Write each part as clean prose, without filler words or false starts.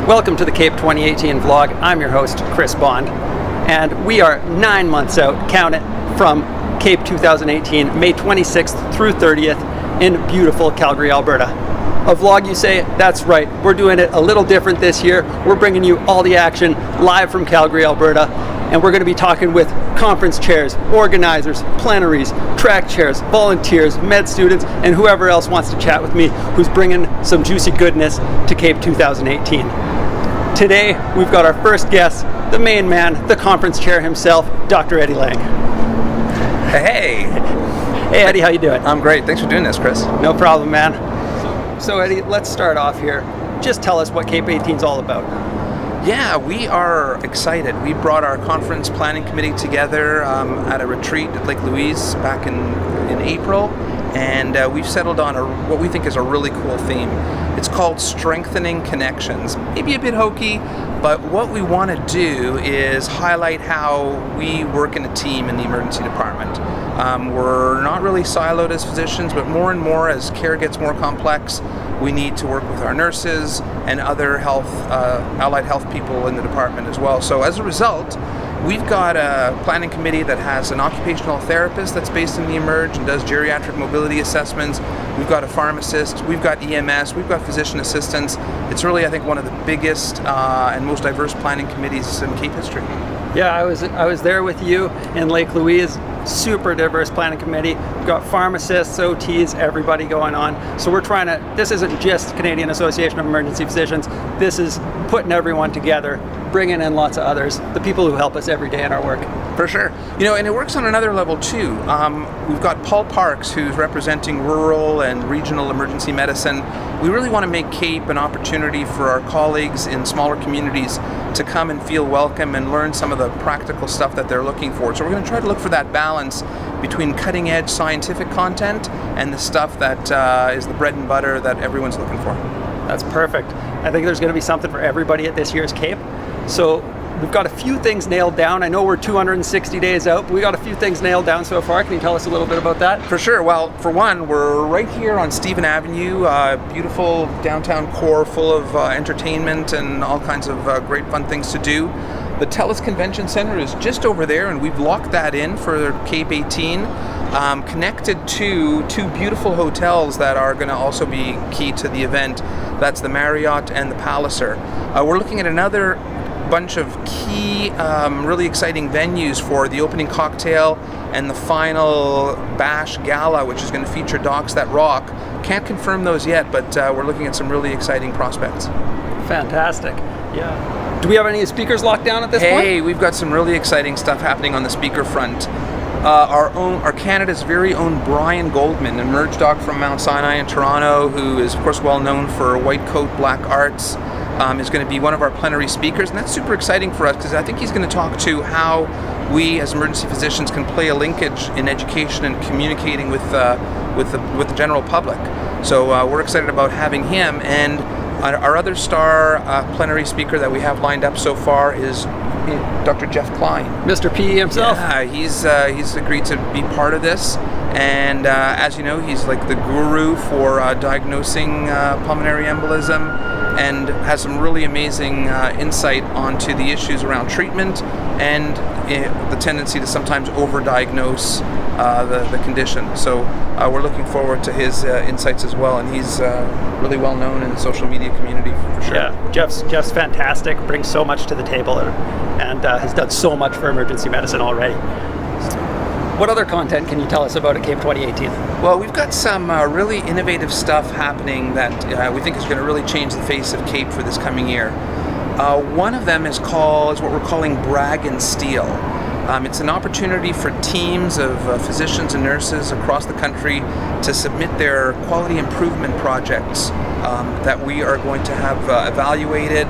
Welcome to the CAEP 2018 vlog. I'm your host, Chris Bond, and we are 9 months out, count it, from CAEP 2018, May 26th through 30th in beautiful Calgary, Alberta. A vlog, you say? That's right. We're doing it a little different this year. We're bringing you all the action live from Calgary, Alberta, and we're going to be talking with conference chairs, organizers, plenaries, track chairs, volunteers, med students, and whoever else wants to chat with me who's bringing some juicy goodness to CAEP 2018. Today, we've got our first guest, the main man, the conference chair himself, Dr. Eddy Lang. Hey! Hey Eddy, how you doing? I'm great. Thanks for doing this, Chris. No problem, man. So Eddy, let's start off here. Just tell us what CAEP 18 is all about. Yeah, we are excited. We brought our conference planning committee together at a retreat at Lake Louise back in April, and we've settled on what we think is a really cool theme. It's called Strengthening Connections. Maybe a bit hokey, but what we want to do is highlight how we work in a team in the emergency department. We're not really siloed as physicians, but more and more as care gets more complex, we need to work with our nurses and other allied health people in the department as well. So as a result, we've got a planning committee that has an occupational therapist that's based in the Emerge and does geriatric mobility assessments. We've got a pharmacist, we've got EMS, we've got physician assistants. It's really, I think, one of the biggest and most diverse planning committees in CAEP history. Yeah, I was there with you in Lake Louise. Super diverse planning committee. We've got pharmacists, OTs, everybody going on. So we're trying to, this isn't just Canadian Association of Emergency Physicians, this is putting everyone together, bringing in lots of others, the people who help us every day in our work. For sure. You know, and it works on another level too. We've got Paul Parks, who's representing rural and regional emergency medicine. We really want to make CAEP an opportunity for our colleagues in smaller communities to come and feel welcome and learn some of the practical stuff that they're looking for. So we're going to try to look for that balance between cutting edge scientific content and the stuff that is the bread and butter that everyone's looking for. That's perfect. I think there's going to be something for everybody at this year's CAEP. So we've got a few things nailed down. I know we're 260 days out, but we got a few things nailed down so far. Can you tell us a little bit about that? For sure. Well, for one, we're right here on Stephen Avenue, beautiful downtown core full of entertainment and all kinds of great fun things to do. The TELUS Convention Center is just over there, and we've locked that in for CAEP 18, connected to two beautiful hotels that are going to also be key to the event. That's the Marriott and the Palliser. We're looking at another bunch of key, really exciting venues for the opening cocktail and the final bash gala, which is going to feature Docs That Rock. Can't confirm those yet, but we're looking at some really exciting prospects. Fantastic. Yeah. Do we have any speakers locked down at this point? Hey, we've got some really exciting stuff happening on the speaker front. Our Canada's very own Brian Goldman, an Emerge doc from Mount Sinai in Toronto, who is of course well known for white coat, black arts, is going to be one of our plenary speakers, and that's super exciting for us because I think he's going to talk to how we as emergency physicians can play a linkage in education and communicating with the general public. So we're excited about having him, and our other star plenary speaker that we have lined up so far is Dr. Jeff Klein. Mr. P himself. Yeah, he's agreed to be part of this, and as you know, he's like the guru for diagnosing pulmonary embolism, and has some really amazing insight onto the issues around treatment and the tendency to sometimes overdiagnose the condition. So we're looking forward to his insights as well, and he's really well known in the social media community for sure. Yeah, Jeff's fantastic, brings so much to the table, and has done so much for emergency medicine already. What other content can you tell us about at CAEP 2018? Well, we've got some really innovative stuff happening that we think is going to really change the face of CAEP for this coming year. One of them is what we're calling Brag and Steal. It's an opportunity for teams of physicians and nurses across the country to submit their quality improvement projects that we are going to have evaluated.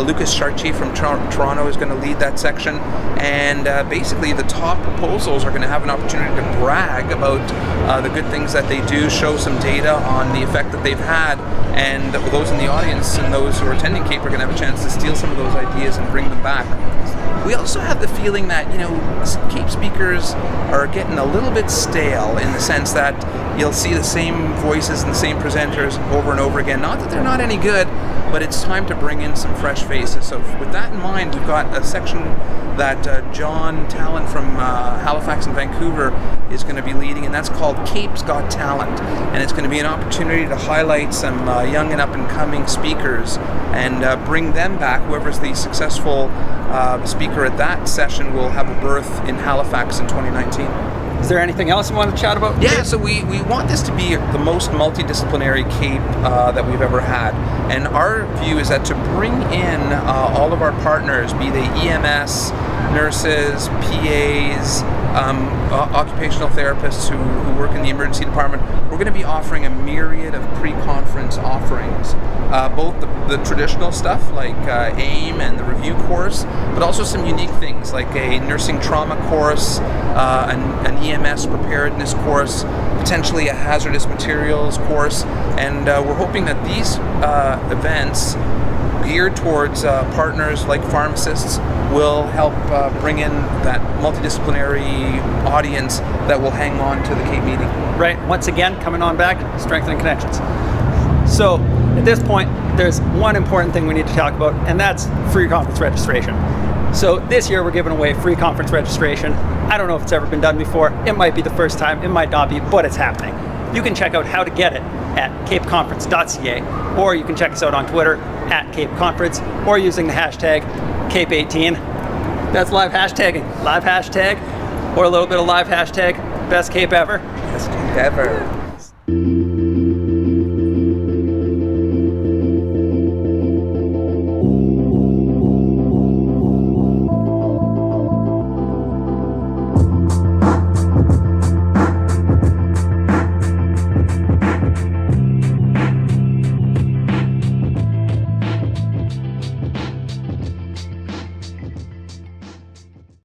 Lucas Chartier from Toronto is going to lead that section, and basically the top proposals are going to have an opportunity to brag about the good things that they do, show some data on the effect that they've had, and those in the audience and those who are attending CAEP are going to have a chance to steal some of those ideas and bring them back. We also have the feeling that, CAEP speakers are getting a little bit stale, in the sense that you'll see the same voices and the same presenters over and over again. Not that they're not any good, but it's time to bring in some fresh faces. So with that in mind, we've got a section that John Talon from Halifax and Vancouver is going to be leading, and that's called CAEP's Got Talent. And it's going to be an opportunity to highlight some young and up-and-coming speakers and bring them back. Whoever's the successful speaker at that session will have a berth in Halifax in 2019. Is there anything else you want to chat about? Yeah, so we want this to be the most multidisciplinary CAEP that we've ever had. And our view is that to bring in all of our partners, be they EMS, nurses, PAs, occupational therapists who work in the emergency department, we're going to be offering a myriad of pre-conference offerings. Both the traditional stuff like AIM and the review course, but also some unique things like a nursing trauma course, an EMS preparedness course, potentially a hazardous materials course, and we're hoping that these events geared towards partners like pharmacists will help bring in that multidisciplinary audience that will hang on to the CAEP meeting. Right, once again, coming on back, strengthening connections. So at this point, there's one important thing we need to talk about, and that's free conference registration. So this year we're giving away free conference registration. I don't know if it's ever been done before. It might be the first time, it might not be, but it's happening. You can check out how to get it at capeconference.ca, or you can check us out on Twitter at CAEPconference, or using the hashtag CAEP18. That's live hashtagging. Live hashtag, or a little bit of live hashtag, best CAEP ever. Best CAEP ever.